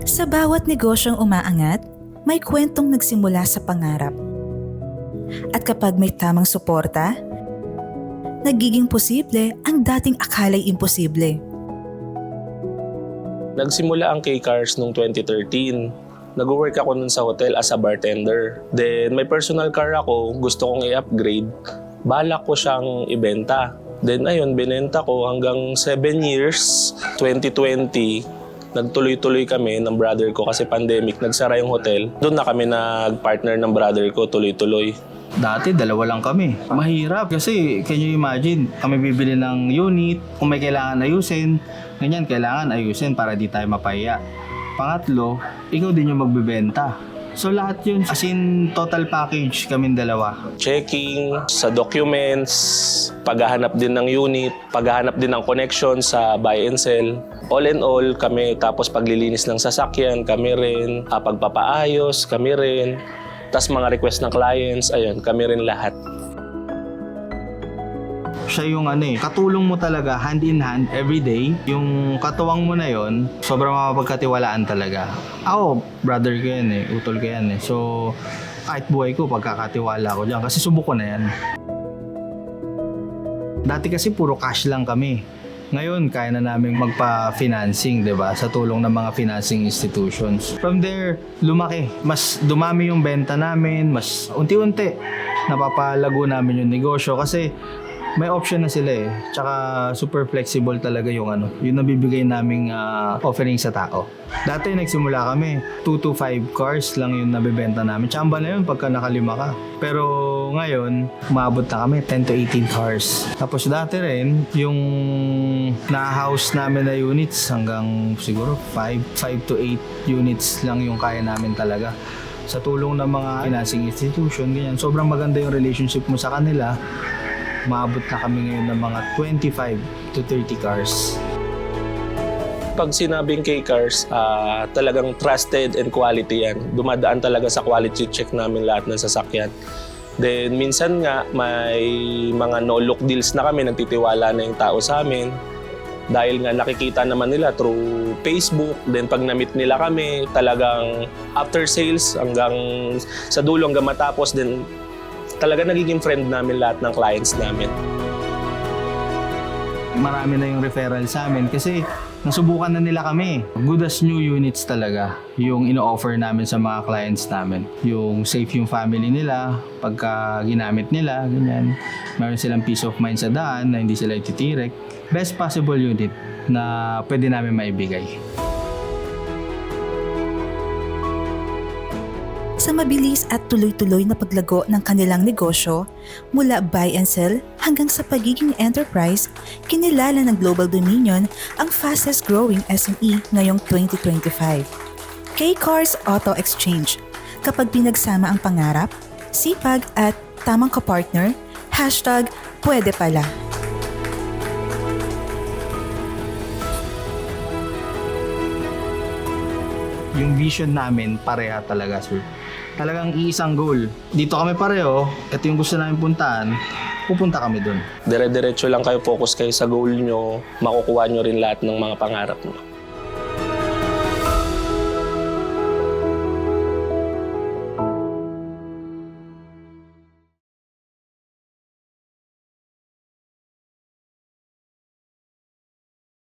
Sa bawat negosyong umaangat, may kwentong nagsimula sa pangarap. At kapag may tamang suporta, nagiging posible ang dating akala'y imposible. Nagsimula ang K-Cars noong 2013. Nag-work ako nun sa hotel as a bartender. Then may personal car ako, gusto kong i-upgrade. Balak ko siyang ibenta. Then ayun, binenta ko hanggang 7 years, 2020. Nagtuloy-tuloy kami ng brother ko kasi pandemic, nagsara yung hotel. Doon na kami nag-partner ng brother ko, tuloy-tuloy. Dati, dalawa lang kami. Mahirap kasi, can you imagine, kami bibili ng unit, kung may kailangan ayusin, ganyan, kailangan ayusin para di tayo mapahiya. Pangatlo, ikaw din yung magbebenta. So lahat yun, as in total package kaming dalawa. Checking sa documents, paghahanap din ng unit, paghahanap din ng connection sa buy and sell. All in all, kami, tapos paglilinis ng sasakyan, kami rin. Pagpapaayos, kami rin. Tapos mga request ng clients, ayun, kami rin lahat. Siya yung katulong mo talaga hand in hand every day. Yung katuwang mo na yon, sobrang mapagkatiwalaan talaga. Ako, brother ko yan utol ko yan So, kahit buhay ko, pagkakatiwala ko dyan kasi subok ko na yan. Dati kasi puro cash lang kami. Ngayon, kaya na namin magpa-financing, diba? Sa tulong ng mga financing institutions. From there, lumaki. Mas dumami yung benta namin, mas unti-unti napapalago namin yung negosyo kasi may option na sila Tsaka super flexible talaga yung yung nabibigay naming offering sa tao. Dati nagsimula kami, 2 to 5 cars lang yung nabibenta namin. Tsamba na yun pagka nakalima ka. Pero ngayon, umabot na kami 10 to 18 cars. Tapos dati rin, yung na-house namin na units hanggang siguro 5 to 8 units lang yung kaya namin talaga. Sa tulong ng mga financing institution, ganyan. Sobrang maganda yung relationship mo sa kanila. Maabot na kami ngayon ng mga 25 to 30 cars. Pag sinabing K-Cars, talagang trusted and quality yan. Dumadaan talaga sa quality check namin lahat ng sasakyan. Then minsan nga may mga no-look deals na kami, nagtitiwala na yung tao sa amin. Dahil nga nakikita naman nila through Facebook, then pag na-meet nila kami, talagang after sales hanggang sa dulo hanggang matapos, then talaga nagiging friend namin lahat ng clients namin. Marami na yung referral sa amin kasi nasubukan na nila kami. Good as new units talaga yung ino-offer namin sa mga clients namin. Yung safe yung family nila, pagka ginamit nila, ganyan. Meron silang peace of mind sa daan na hindi sila ititirek. Best possible unit na pwede namin maibigay. Sa mabilis at tuloy-tuloy na paglago ng kanilang negosyo, mula buy and sell hanggang sa pagiging enterprise, kinilala ng Global Dominion ang fastest growing SME ngayong 2025. K-Cars Auto Exchange. Kapag pinagsama ang pangarap, sipag at tamang kapartner, #pwede pala. Yung vision namin pareha talaga, sir. Talagang iisang goal. Dito kami pareho, ito yung gusto namin puntahan, pupunta kami dun. Dire-diretso lang kayo, focus kayo sa goal nyo, makukuha nyo rin lahat ng mga pangarap nyo.